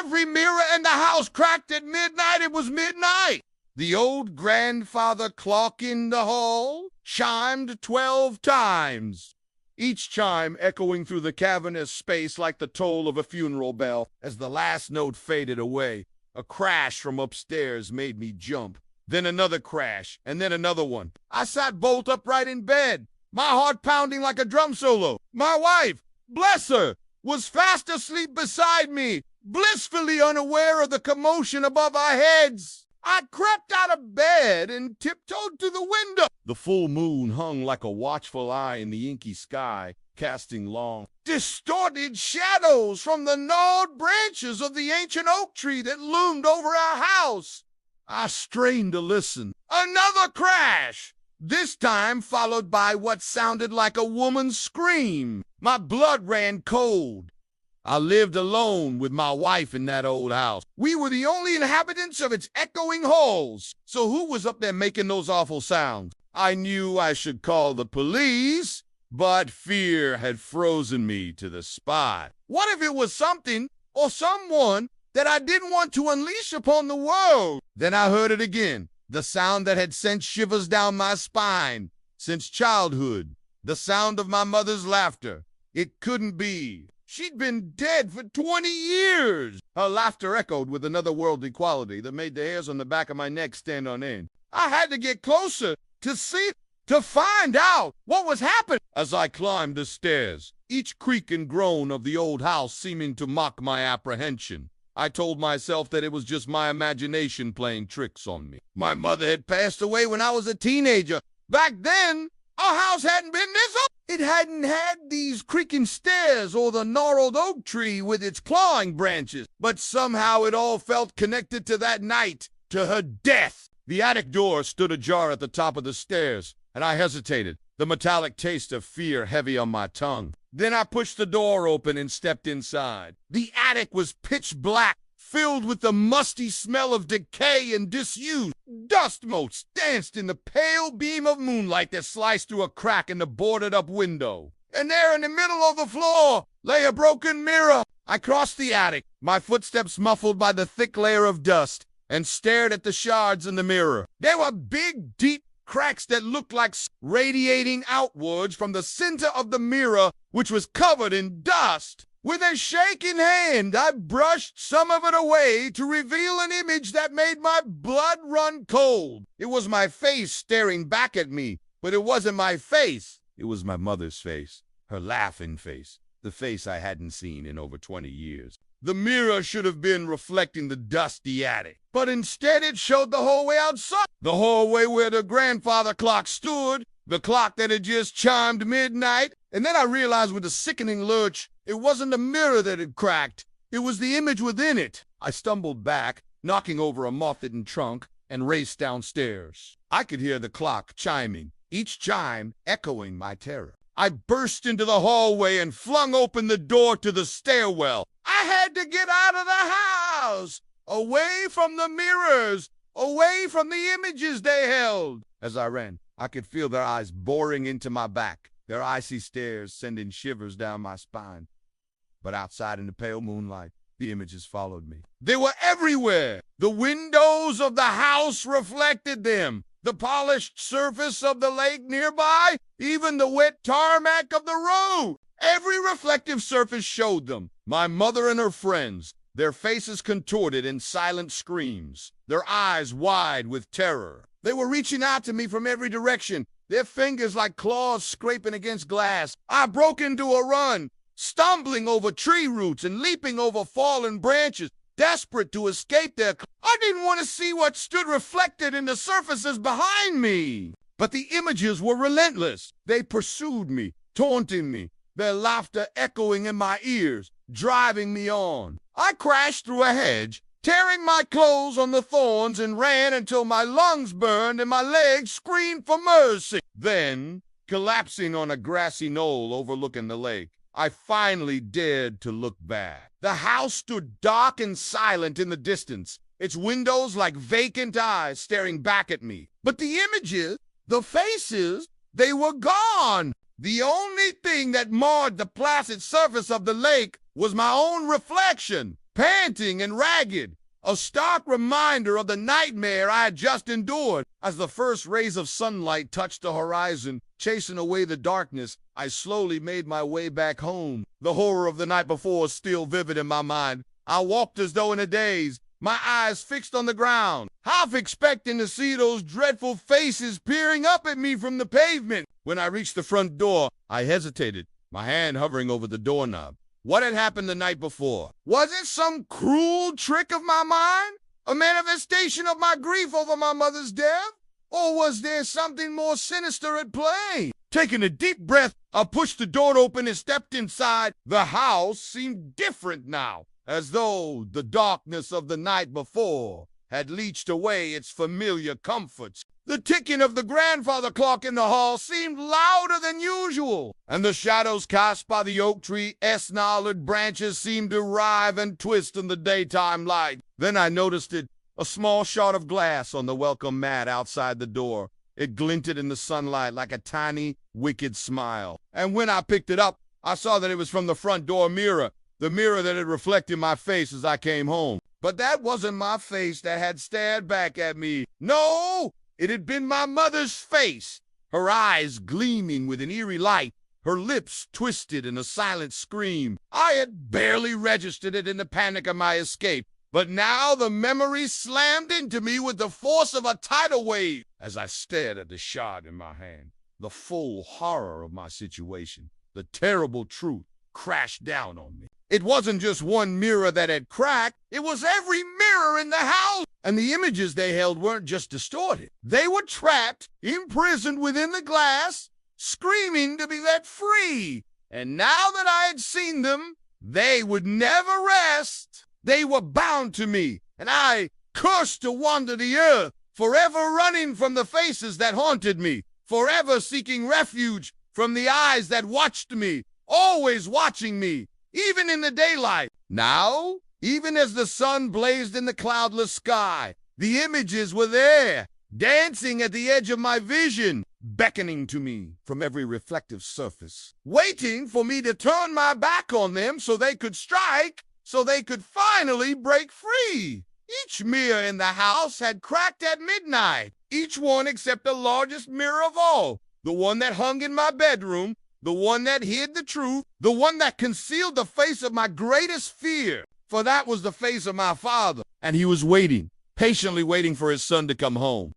Every mirror in the house cracked at midnight. It was midnight. The old grandfather clock in the hall chimed 12 times, each chime echoing through the cavernous space like the toll of a funeral bell. As the last note faded away, a crash from upstairs made me jump. Then another crash, and then another one. I sat bolt upright in bed, my heart pounding like a drum solo. My wife, bless her, was fast asleep beside me, blissfully unaware of the commotion above our heads. I crept out of bed and tiptoed to the window. The full moon hung like a watchful eye in the inky sky, casting long, distorted shadows from the gnawed branches of the ancient oak tree that loomed over our house. I strained to listen. Another crash! This time followed by what sounded like a woman's scream. My blood ran cold. I lived alone with my wife in that old house. We were the only inhabitants of its echoing halls. So who was up there making those awful sounds? I knew I should call the police, but fear had frozen me to the spot. What if it was something or someone that I didn't want to unleash upon the world? Then I heard it again, the sound that had sent shivers down my spine since childhood, the sound of my mother's laughter. It couldn't be. She'd been dead for 20 years. Her laughter echoed with another worldly quality that made the hairs on the back of my neck stand on end. I had to get closer to see, to find out what was happening. As I climbed the stairs, each creak and groan of the old house seeming to mock my apprehension, I told myself that it was just my imagination playing tricks on me. My mother had passed away when I was a teenager. Back then, our house hadn't been this old. It hadn't had these creaking stairs or the gnarled oak tree with its clawing branches. But somehow it all felt connected to that night, to her death. The attic door stood ajar at the top of the stairs, and I hesitated, the metallic taste of fear heavy on my tongue. Then I pushed the door open and stepped inside. The attic was pitch black, filled with the musty smell of decay and disuse. Dust motes danced in the pale beam of moonlight that sliced through a crack in the boarded-up window. And there in the middle of the floor lay a broken mirror. I crossed the attic, my footsteps muffled by the thick layer of dust, and stared at the shards in the mirror. There were big, deep cracks that looked like radiating outwards from the center of the mirror, which was covered in dust. With a shaking hand, I brushed some of it away to reveal an image that made my blood run cold. It was my face staring back at me, but it wasn't my face. It was my mother's face, her laughing face, the face I hadn't seen in over 20 years. The mirror should have been reflecting the dusty attic, but instead it showed the hallway outside, the hallway where the grandfather clock stood, the clock that had just chimed midnight. And then I realized with a sickening lurch, it wasn't the mirror that had cracked. It was the image within it. I stumbled back, knocking over a moth-eaten trunk, and raced downstairs. I could hear the clock chiming, each chime echoing my terror. I burst into the hallway and flung open the door to the stairwell. I had to get out of the house, away from the mirrors, away from the images they held. As I ran, I could feel their eyes boring into my back, their icy stares sending shivers down my spine. But outside in the pale moonlight, the images followed me. They were everywhere. The windows of the house reflected them, the polished surface of the lake nearby, even the wet tarmac of the road. Every reflective surface showed them. My mother and her friends, their faces contorted in silent screams, their eyes wide with terror. They were reaching out to me from every direction, their fingers like claws scraping against glass. I broke into a run, stumbling over tree roots and leaping over fallen branches, desperate to escape their I didn't want to see what stood reflected in the surfaces behind me. But the images were relentless. They pursued me, taunting me, their laughter echoing in my ears, driving me on. I crashed through a hedge, tearing my clothes on the thorns, and ran until my lungs burned and my legs screamed for mercy. Then, collapsing on a grassy knoll overlooking the lake, I finally dared to look back. The house stood dark and silent in the distance, its windows like vacant eyes staring back at me. But the images, the faces, they were gone. The only thing that marred the placid surface of the lake was my own reflection. panting and ragged, a stark reminder of the nightmare I had just endured. As the first rays of sunlight touched the horizon, chasing away the darkness, I slowly made my way back home. The horror of the night before was still vivid in my mind. I walked as though in a daze, my eyes fixed on the ground, half expecting to see those dreadful faces peering up at me from the pavement. When I reached the front door, I hesitated, my hand hovering over the doorknob. What had happened the night before? Was it some cruel trick of my mind? A manifestation of my grief over my mother's death? Or was there something more sinister at play? Taking a deep breath, I pushed the door open and stepped inside. The house seemed different now, as though the darkness of the night before had leached away its familiar comforts. The ticking of the grandfather clock in the hall seemed louder than usual, and the shadows cast by the oak tree's gnarled branches seemed to writhe and twist in the daytime light. Then I noticed it, a small shard of glass on the welcome mat outside the door. It glinted in the sunlight like a tiny, wicked smile. And when I picked it up, I saw that it was from the front door mirror, the mirror that had reflected my face as I came home. But that wasn't my face that had stared back at me. No! It had been my mother's face, her eyes gleaming with an eerie light, her lips twisted in a silent scream. I had barely registered it in the panic of my escape, but now the memory slammed into me with the force of a tidal wave. As I stared at the shard in my hand, the full horror of my situation, the terrible truth, crashed down on me. It wasn't just one mirror that had cracked, it was every mirror in the house. And the images they held weren't just distorted. They were trapped, imprisoned within the glass, screaming to be let free. And now that I had seen them, they would never rest. They were bound to me, and I cursed to wander the earth, forever running from the faces that haunted me, forever seeking refuge from the eyes that watched me, always watching me, even in the daylight. Now, even as the sun blazed in the cloudless sky, the images were there, dancing at the edge of my vision, beckoning to me from every reflective surface, waiting for me to turn my back on them so they could strike, so they could finally break free. Each mirror in the house had cracked at midnight, each one except the largest mirror of all, the one that hung in my bedroom, the one that hid the truth, the one that concealed the face of my greatest fear. For that was the face of my father, and he was waiting, patiently waiting for his son to come home.